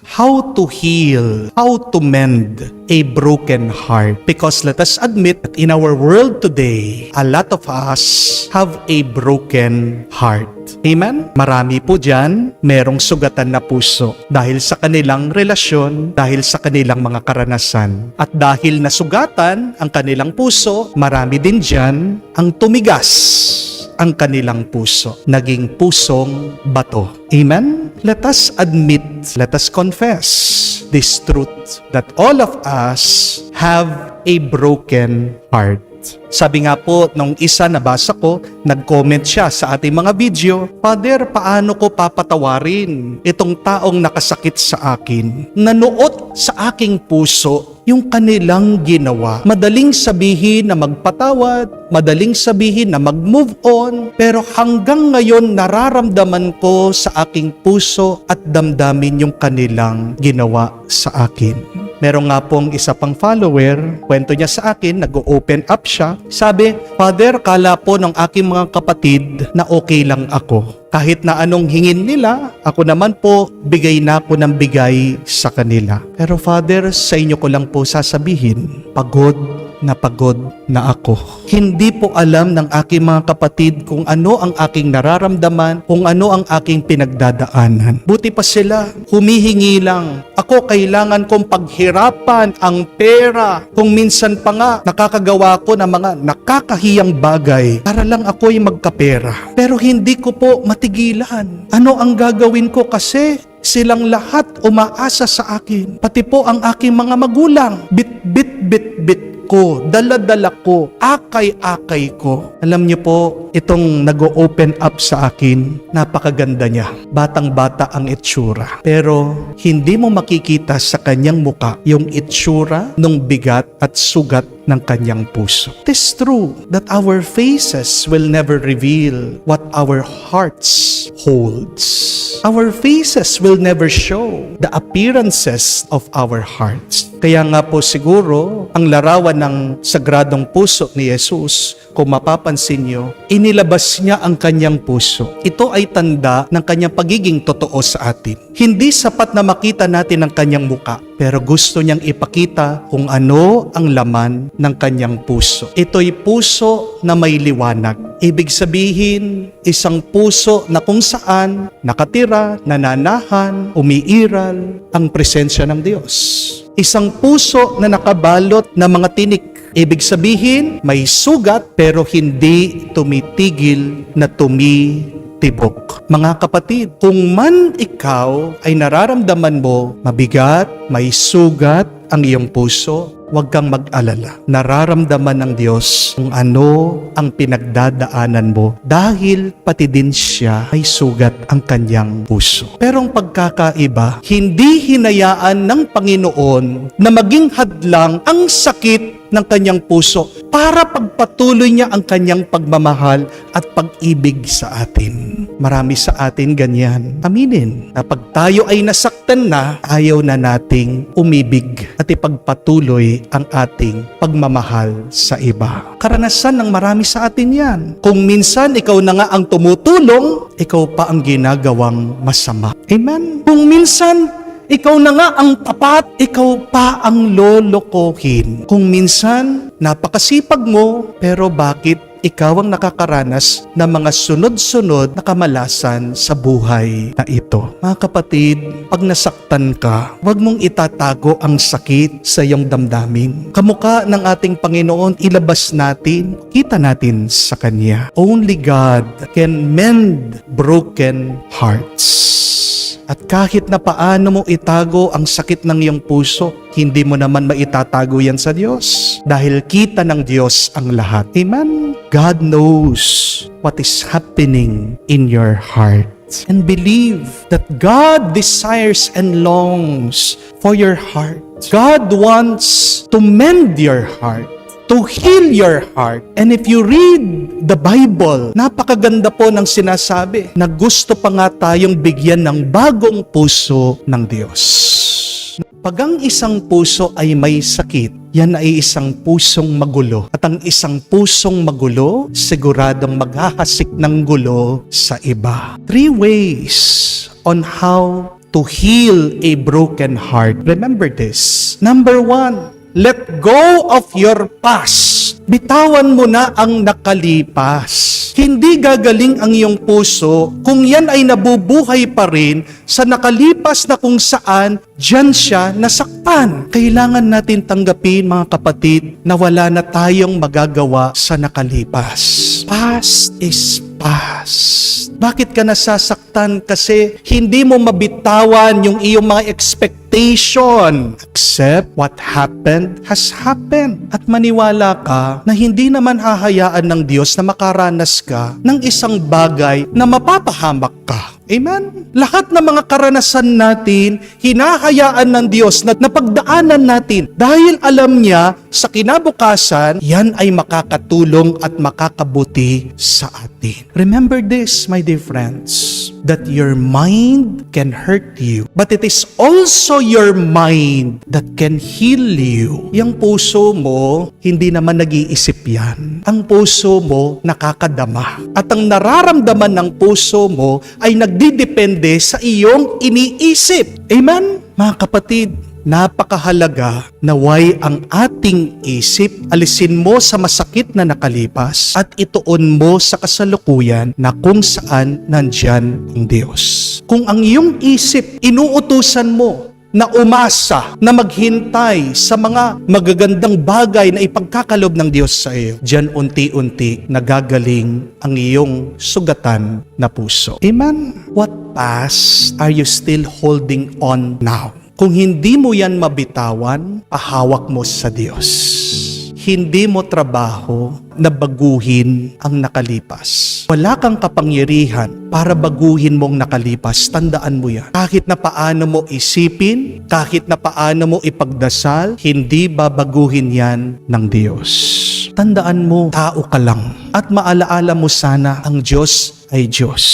how to heal, how to mend a broken heart. Because let us admit that in our world today, a lot of us have a broken heart. Amen? Marami po dyan, merong sugatan na puso dahil sa kanilang relasyon, dahil sa kanilang mga karanasan. At dahil nasugatan ang kanilang puso, marami din dyan ang tumigas ang kanilang puso, naging pusong bato. Amen? Let us admit, let us confess this truth that all of us have a broken heart. Sabi nga po, nung isa nabasa ko, nag-comment siya sa ating mga video, Father, paano ko papatawarin itong taong nakasakit sa akin? Nanuot sa aking puso yung kanilang ginawa. Madaling sabihin na magpatawad, madaling sabihin na mag-move on, pero hanggang ngayon nararamdaman ko sa aking puso at damdamin yung kanilang ginawa sa akin. Meron nga pong isa pang follower, kwento niya sa akin, nag-open up siya. Sabi, Father, kala po ng aking mga kapatid na okay lang ako. Kahit na anong hingin nila, ako naman po, bigay na ako ng bigay sa kanila. Pero Father, sa inyo ko lang po sasabihin, pagod na ako. Hindi po alam ng aking mga kapatid kung ano ang aking nararamdaman, kung ano ang aking pinagdadaanan. Buti pa sila, humihingi lang. Ako kailangan kong paghirapan ang pera. Kung minsan pa nga, nakakagawa ko ng mga nakakahiyang bagay para lang ako'y magkapera. Pero hindi ko po matigilan. Ano ang gagawin ko kasi silang lahat umaasa sa akin. Pati po ang aking mga magulang. Bit ko, dala-dala ko, akay-akay ko. Alam niyo po, itong nag-open up sa akin, napakaganda niya. Batang-bata ang itsura. Pero hindi mo makikita sa kanyang muka yung itsura ng bigat at sugat ng kanyang puso. It is true that our faces will never reveal what our hearts holds. Our faces will never show the appearances of our hearts. Kaya nga po siguro, ang larawan ng sagradong puso ni Jesus, kung mapapansin nyo, inilabas niya ang kanyang puso. Ito ay tanda ng kanyang pagiging totoo sa atin. Hindi sapat na makita natin ang kanyang muka, pero gusto niyang ipakita kung ano ang laman ng kanyang puso. Ito'y puso na may liwanag. Ibig sabihin, isang puso na kung saan nakatira, nananahan, umiiral ang presensya ng Diyos. Isang puso na nakabalot ng mga tinik. Ibig sabihin, may sugat pero hindi tumitigil na tumitibok. Mga kapatid, kung man ikaw ay nararamdaman mo mabigat, may sugat ang iyong puso, huwag kang mag-alala. Nararamdaman ng Diyos kung ano ang pinagdadaanan mo dahil pati din siya ay sugat ang kanyang puso. Pero ang pagkakaiba, hindi hinayaan ng Panginoon na maging hadlang ang sakit ng kanyang puso para pagpatuloy niya ang kanyang pagmamahal at pag-ibig sa atin. Marami sa atin ganyan. Aminin na pag tayo ay nasaktan na, ayaw na nating umibig at ipagpatuloy ang ating pagmamahal sa iba. Karanasan ng marami sa atin yan. Kung minsan ikaw na nga ang tumutulong, ikaw pa ang ginagawang masama. Amen? Kung minsan ikaw na nga ang tapat, ikaw pa ang lolokohin. Kung minsan, napakasipag mo, pero bakit ikaw ang nakakaranas ng mga sunod-sunod na kamalasan sa buhay na ito? Mga kapatid, pag nasaktan ka, huwag mong itatago ang sakit sa iyong damdamin. Kamukha ng ating Panginoon, ilabas natin, kita natin sa Kanya. Only God can mend broken hearts. At kahit na paano mo itago ang sakit ng iyong puso, hindi mo naman maitatago yan sa Diyos. Dahil kita ng Diyos ang lahat. Amen? God knows what is happening in your heart. And believe that God desires and longs for your heart. God wants to mend your heart, to heal your heart. And if you read the Bible, napakaganda po ng sinasabi na gusto pa nga tayong bigyan ng bagong puso ng Diyos. Pag ang isang puso ay may sakit, yan ay isang pusong magulo. At ang isang pusong magulo, siguradong maghahasik ng gulo sa iba. 3 ways on how to heal a broken heart, remember this. Number 1, let go of your past. Bitawan mo na ang nakalipas. Hindi gagaling ang iyong puso kung yan ay nabubuhay pa rin sa nakalipas na kung saan diyan siya nasaktan. Kailangan natin tanggapin, mga kapatid, na wala na tayong magagawa sa nakalipas. Past is past. Bakit ka nasasaktan? Kasi hindi mo mabitawan yung iyong mga expectation. Accept what happened has happened. At maniwala ka na hindi naman hahayaan ng Diyos na makaranas ka ng isang bagay na mapapahamak ka. Amen? Lahat ng mga karanasan natin, hinahayaan ng Diyos na napagdaanan natin dahil alam niya sa kinabukasan, yan ay makakatulong at makakabuti sa atin. Remember this, my dear friends, that your mind can hurt you, but it is also your mind that can heal you. Yung puso mo, hindi naman nag-iisip yan. Ang puso mo, nakakadama. At ang nararamdaman ng puso mo ay nagdidepende sa iyong iniisip. Amen? Mga kapatid, napakahalaga na naway ang ating isip, alisin mo sa masakit na nakalipas at ituon mo sa kasalukuyan na kung saan nandyan ang Diyos. Kung ang iyong isip, inuutusan mo na umasa, na maghintay sa mga magagandang bagay na ipagkakalob ng Diyos sa iyo, diyan unti-unti nagagaling ang iyong sugatan na puso. Amen? What past are you still holding on now? Kung hindi mo yan mabitawan, pahawak mo sa Diyos. Hindi mo trabaho na baguhin ang nakalipas. Wala kang kapangyarihan para baguhin mong nakalipas. Tandaan mo yan. Kahit na paano mo isipin, kahit na paano mo ipagdasal, hindi babaguhin yan ng Diyos. Tandaan mo, tao ka lang. At maalaala mo sana ang Diyos ay Diyos.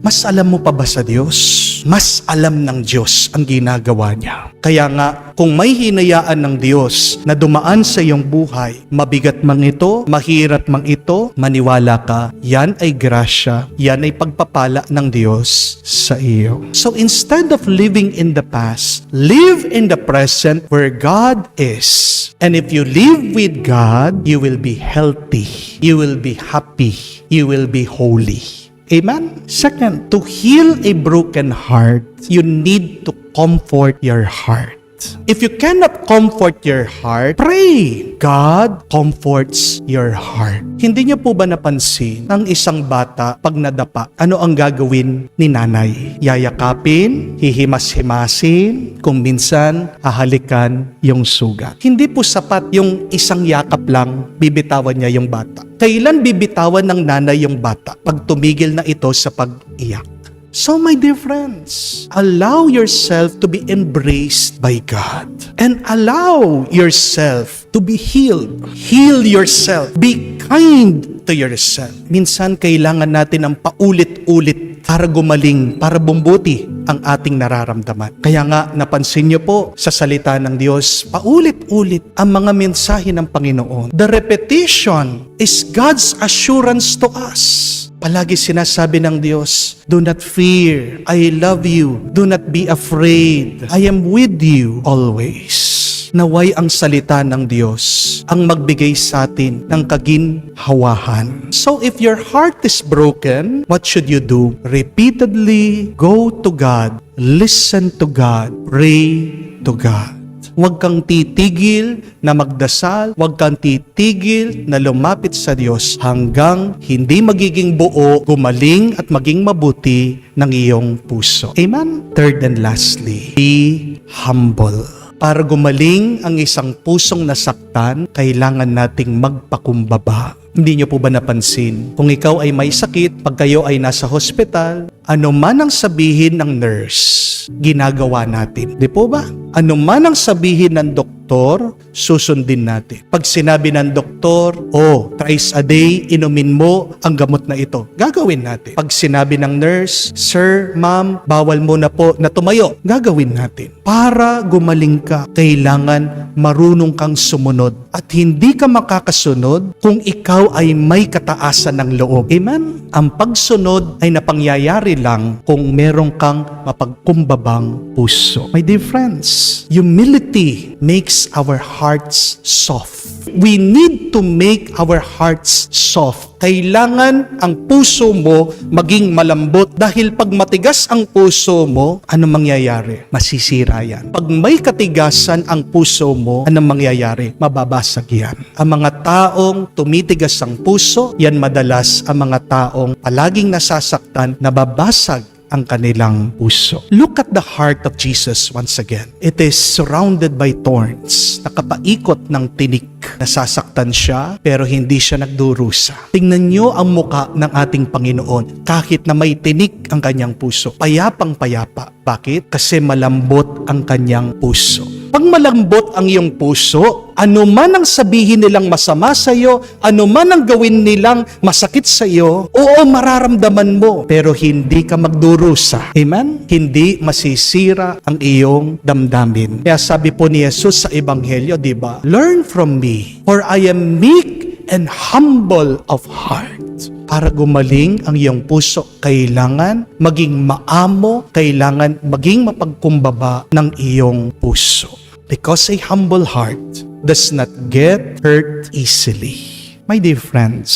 Mas alam mo pa ba sa Diyos? Mas alam ng Diyos ang ginagawa niya. Kaya nga, kung may hinayaan ng Diyos na dumaan sa iyong buhay, mabigat mang ito, mahirap mang ito, maniwala ka, yan ay grasya, yan ay pagpapala ng Diyos sa iyo. So instead of living in the past, live in the present where God is. And if you live with God, you will be healthy, you will be happy, you will be holy. Amen? Second, to heal a broken heart, you need to comfort your heart. If you cannot comfort your heart, pray. God comforts your heart. Hindi niyo po ba napansin ang isang bata pag nadapa, ano ang gagawin ni nanay? Yayakapin, hihimas-himasin, kung minsan hahalikan yung sugat. Hindi po sapat yung isang yakap lang, bibitawan niya yung bata. Kailan bibitawan ng nanay yung bata? Pag tumigil na ito sa pag-iyak. So my dear friends, allow yourself to be embraced by God and allow yourself to be healed. Heal yourself. Be kind to yourself. Minsan kailangan natin ang paulit-ulit para gumaling, para bumbuti ang ating nararamdaman. Kaya nga napansin niyo po sa salita ng Diyos, paulit-ulit ang mga mensahe ng Panginoon. The repetition is God's assurance to us. Palagi sinasabi ng Diyos, do not fear, I love you. Do not be afraid, I am with you always. Naway ang salita ng Diyos ang magbigay sa atin ng kaginhawahan. So if your heart is broken, what should you do? Repeatedly go to God, listen to God, pray to God. Huwag kang titigil na magdasal, huwag kang titigil na lumapit sa Diyos hanggang hindi magiging buo, gumaling at maging mabuti ng iyong puso. Amen? Third and lastly, be humble. Para gumaling ang isang pusong nasaktan, kailangan nating magpakumbaba. Hindi niyo po ba napansin? Kung ikaw ay may sakit, pag kayo ay nasa hospital, ano man ang sabihin ng nurse, ginagawa natin. Di po ba? Ano man ang sabihin ng doktor, susundin natin. Pag sinabi ng doktor, thrice a day, inumin mo ang gamot na ito, gagawin natin. Pag sinabi ng nurse, sir, ma'am, bawal mo na po na tumayo, gagawin natin. Para gumaling ka, kailangan marunong kang sumunod. At hindi ka makakasunod kung ikaw ay may kataasan ng loob. Amen? Ang pagsunod ay napangyayari lang kung meron kang mapagkumbabang puso. My dear friends, humility makes our hearts soft. We need to make our hearts soft. Kailangan ang puso mo maging malambot dahil pag matigas ang puso mo, ano mangyayari? Masisira yan. Pag may katigasan ang puso mo, ano mangyayari? Mababasag yan. Ang mga taong tumitigas ang puso, yan madalas ang mga taong palaging nasasaktan, nababasag ang kanilang puso. Look at the heart of Jesus once again. It is surrounded by thorns. Nakapaikot ng tinik. Nasasaktan siya, pero hindi siya nagdurusa. Tingnan niyo ang muka ng ating Panginoon. Kahit na may tinik ang kanyang puso, payapang-payapa. Bakit? Kasi malambot ang kanyang puso. Pag malambot ang iyong puso, ano man ang sabihin nilang masama sa iyo, ano man ang gawin nilang masakit sa iyo, oo, mararamdaman mo, pero hindi ka magdurusa. Amen? Hindi masisira ang iyong damdamin. Kaya sabi po ni Jesus sa Ebanghelyo, di ba? Learn from me, for I am meek and humble of heart. Para gumaling ang iyong puso, kailangan maging maamo, kailangan maging mapagkumbaba ng iyong puso. Because a humble heart does not get hurt easily. My dear friends,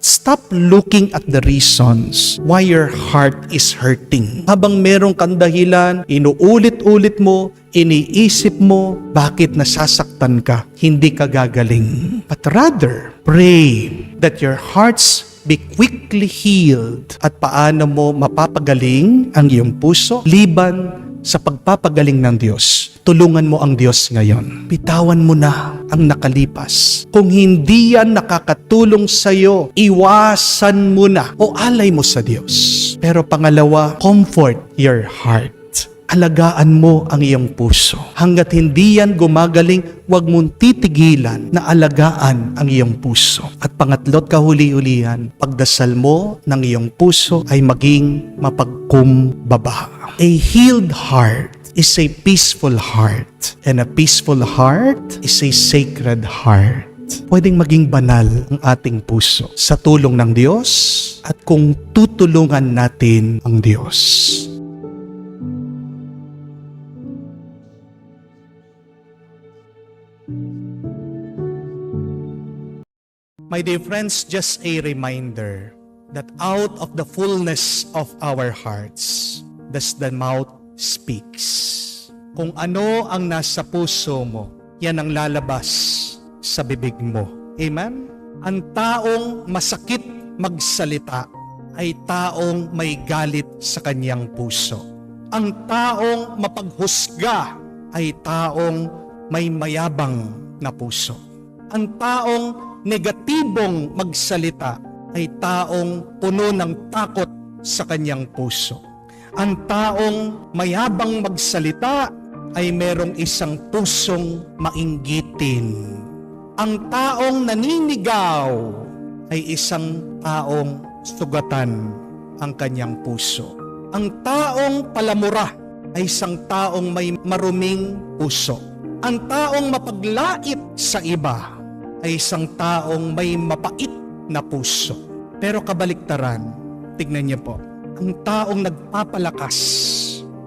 stop looking at the reasons why your heart is hurting. Habang merong kang dahilan, inuulit-ulit mo, iniisip mo, bakit nasasaktan ka, hindi ka gagaling. But rather, pray that your hearts be quickly healed. At paano mo mapapagaling ang iyong puso? Liban sa pagpapagaling ng Diyos. Tulungan mo ang Diyos ngayon. Bitawan mo na ang nakalipas. Kung hindi yan nakakatulong sa iyo, iwasan mo na o alay mo sa Diyos. Pero pangalawa, comfort your heart. Alagaan mo ang iyong puso. Hanggat hindi yan gumagaling, huwag mong titigilan na alagaan ang iyong puso. At pangatlo't kahuli-hulihan, pagdasal mo ng iyong puso ay maging mapagkumbaba. A healed heart is a peaceful heart. And a peaceful heart is a sacred heart. Pwedeng maging banal ang ating puso sa tulong ng Diyos at kung tutulungan natin ang Diyos. My dear friends, just a reminder that out of the fullness of our hearts, does the mouth speaks. Kung ano ang nasa puso mo, yan ang lalabas sa bibig mo. Amen? Ang taong masakit magsalita ay taong may galit sa kanyang puso. Ang taong mapaghusga ay taong may mayabang na puso. Ang taong negatibong magsalita ay taong puno ng takot sa kanyang puso. Ang taong mayabang magsalita ay merong isang pusong mainggitin. Ang taong naninigaw ay isang taong sugatan ang kanyang puso. Ang taong palamura ay isang taong may maruming puso. Ang taong mapaglait sa iba ay isang taong may mapait na puso. Pero kabaliktaran, tignan niyo po, ang taong nagpapalakas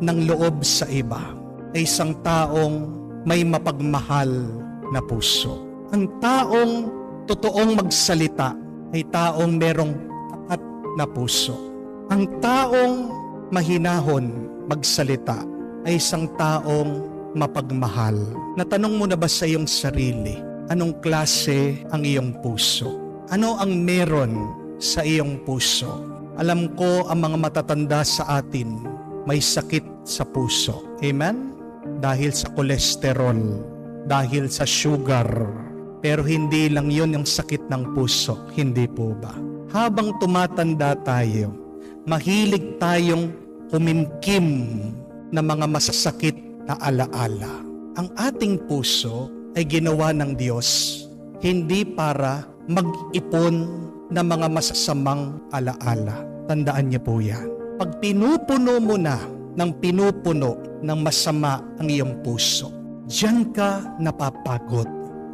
ng loob sa iba ay isang taong may mapagmahal na puso. Ang taong totoong magsalita ay taong merong tapat na puso. Ang taong mahinahon magsalita ay isang taong mapagmahal. Natanong mo na ba sa iyong sarili, anong klase ang iyong puso? Ano ang meron sa iyong puso? Alam ko ang mga matatanda sa atin may sakit sa puso. Amen? Dahil sa kolesterol, dahil sa sugar. Pero hindi lang yun yung sakit ng puso. Hindi po ba? Habang tumatanda tayo, mahilig tayong kumimkim na mga masasakit na alaala. Ang ating puso ay ginawa ng Diyos hindi para mag-ipon ng mga masasamang alaala. Tandaan niyo po yan. Pag pinupuno mo na ng pinupuno ng masama ang iyong puso, diyan ka napapagod,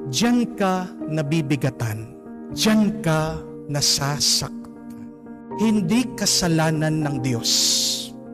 diyan ka nabibigatan, diyan ka nasasaktan. Hindi kasalanan ng Diyos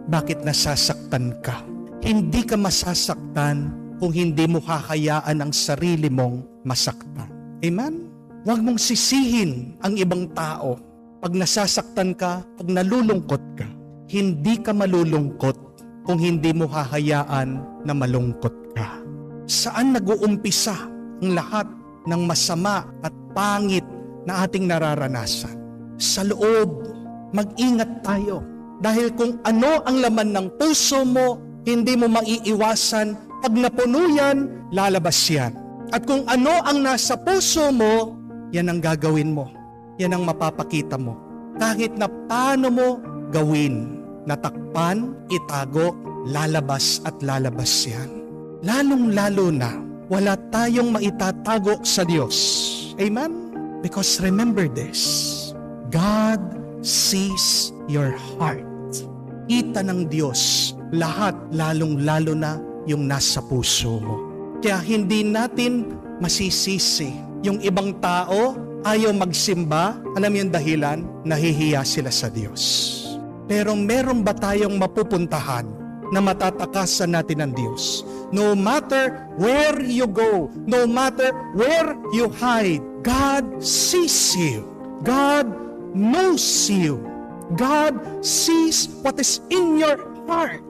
bakit nasasaktan ka. Hindi ka masasaktan kung hindi mo hahayaan ang sarili mong masaktan. Amen? Huwag mong sisihin ang ibang tao. Pag nasasaktan ka, pag nalulungkot ka, hindi ka malulungkot kung hindi mo hahayaan na malungkot ka. Saan nag-uumpisa ang lahat ng masama at pangit na ating nararanasan? Sa loob. Mag-ingat tayo. Dahil kung ano ang laman ng puso mo, hindi mo maiiwasan. Pag napuno yan, lalabas yan. At kung ano ang nasa puso mo, yan ang gagawin mo. Yan ang mapapakita mo. Kahit na paano mo gawin, natakpan, itago, lalabas at lalabas yan. Lalong-lalo na, wala tayong maitatago sa Diyos. Amen? Because remember this, God sees your heart. Kita ng Diyos lahat, lalong-lalo na yung nasa puso mo. Kaya hindi natin masisisi yung ibang tao ayaw magsimba. Alam yung dahilan? Nahihiya sila sa Diyos. Pero meron ba tayong mapupuntahan na matatakasan natin ng Diyos? No matter where you go, no matter where you hide, God sees you. God knows you. God sees what is in your heart.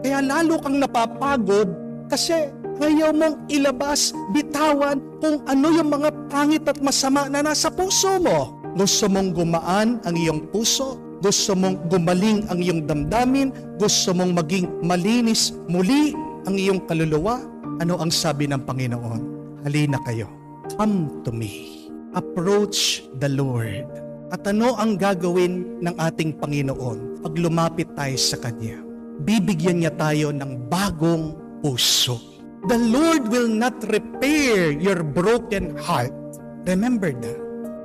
Kaya lalo kang napapagod kasi ayaw mong ilabas, bitawan kung ano yung mga pangit at masama na nasa puso mo. Gusto mong gumaan ang iyong puso, gusto mong gumaling ang iyong damdamin, gusto mong maging malinis muli ang iyong kaluluwa. Ano ang sabi ng Panginoon? Halina kayo. Come to me. Approach the Lord. At ano ang gagawin ng ating Panginoon pag lumapit tayo sa Kanya? Bibigyan niya tayo ng bagong puso. The Lord will not repair your broken heart. Remember that.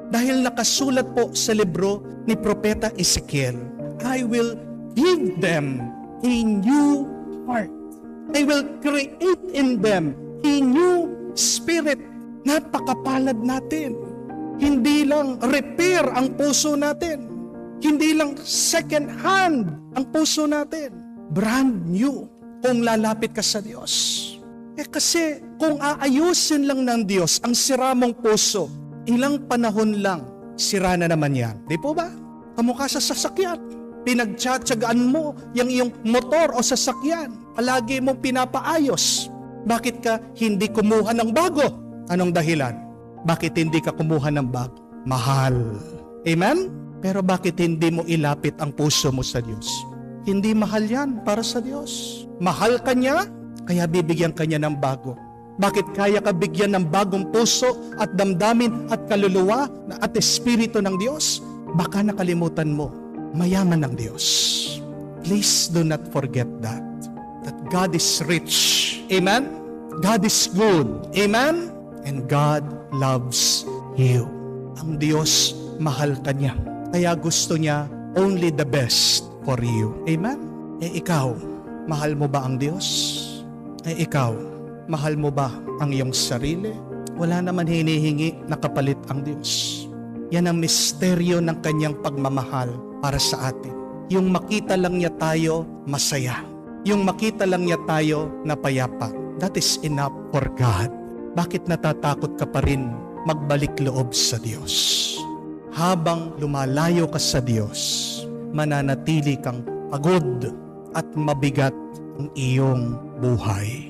Dahil nakasulat po sa libro ni Propeta Ezekiel, I will give them a new heart. I will create in them a new spirit. Napakapalad natin. Hindi lang repair ang puso natin. Hindi lang second hand ang puso natin. Brand new kung lalapit ka sa Diyos. Kasi kung aayusin lang ng Diyos ang sira mong puso, ilang panahon lang, sira na naman yan. Di po ba? Kamukha sa sasakyan. Pinagtsatsagaan mo yung iyong motor o sasakyan. Palagi mong pinapaayos. Bakit ka hindi kumuha ng bago? Anong dahilan? Bakit hindi ka kumuha ng bago? Mahal. Amen? Pero bakit hindi mo ilapit ang puso mo sa Diyos? Hindi mahal yan para sa Diyos. Mahal ka niya, kaya bibigyan ka niya ng bago. Bakit kaya ka bigyan ng bagong puso at damdamin at kaluluwa at espiritu ng Diyos? Baka nakalimutan mo, mayaman ng Diyos. Please do not forget that God is rich. Amen? God is good. Amen? And God loves you. Ang Diyos, mahal ka niya. Kaya gusto niya only the best for you. Amen? Ikaw, mahal mo ba ang Diyos? Ikaw, mahal mo ba ang iyong sarili? Wala naman hinihingi na kapalit ang Diyos. Yan ang misteryo ng kanyang pagmamahal para sa atin. Yung makita lang niya tayo masaya. Yung makita lang niya tayo na payapa. That is enough for God. Bakit natatakot ka pa rin magbalik loob sa Diyos? Habang lumalayo ka sa Diyos, mananatili kang pagod at mabigat ang iyong buhay.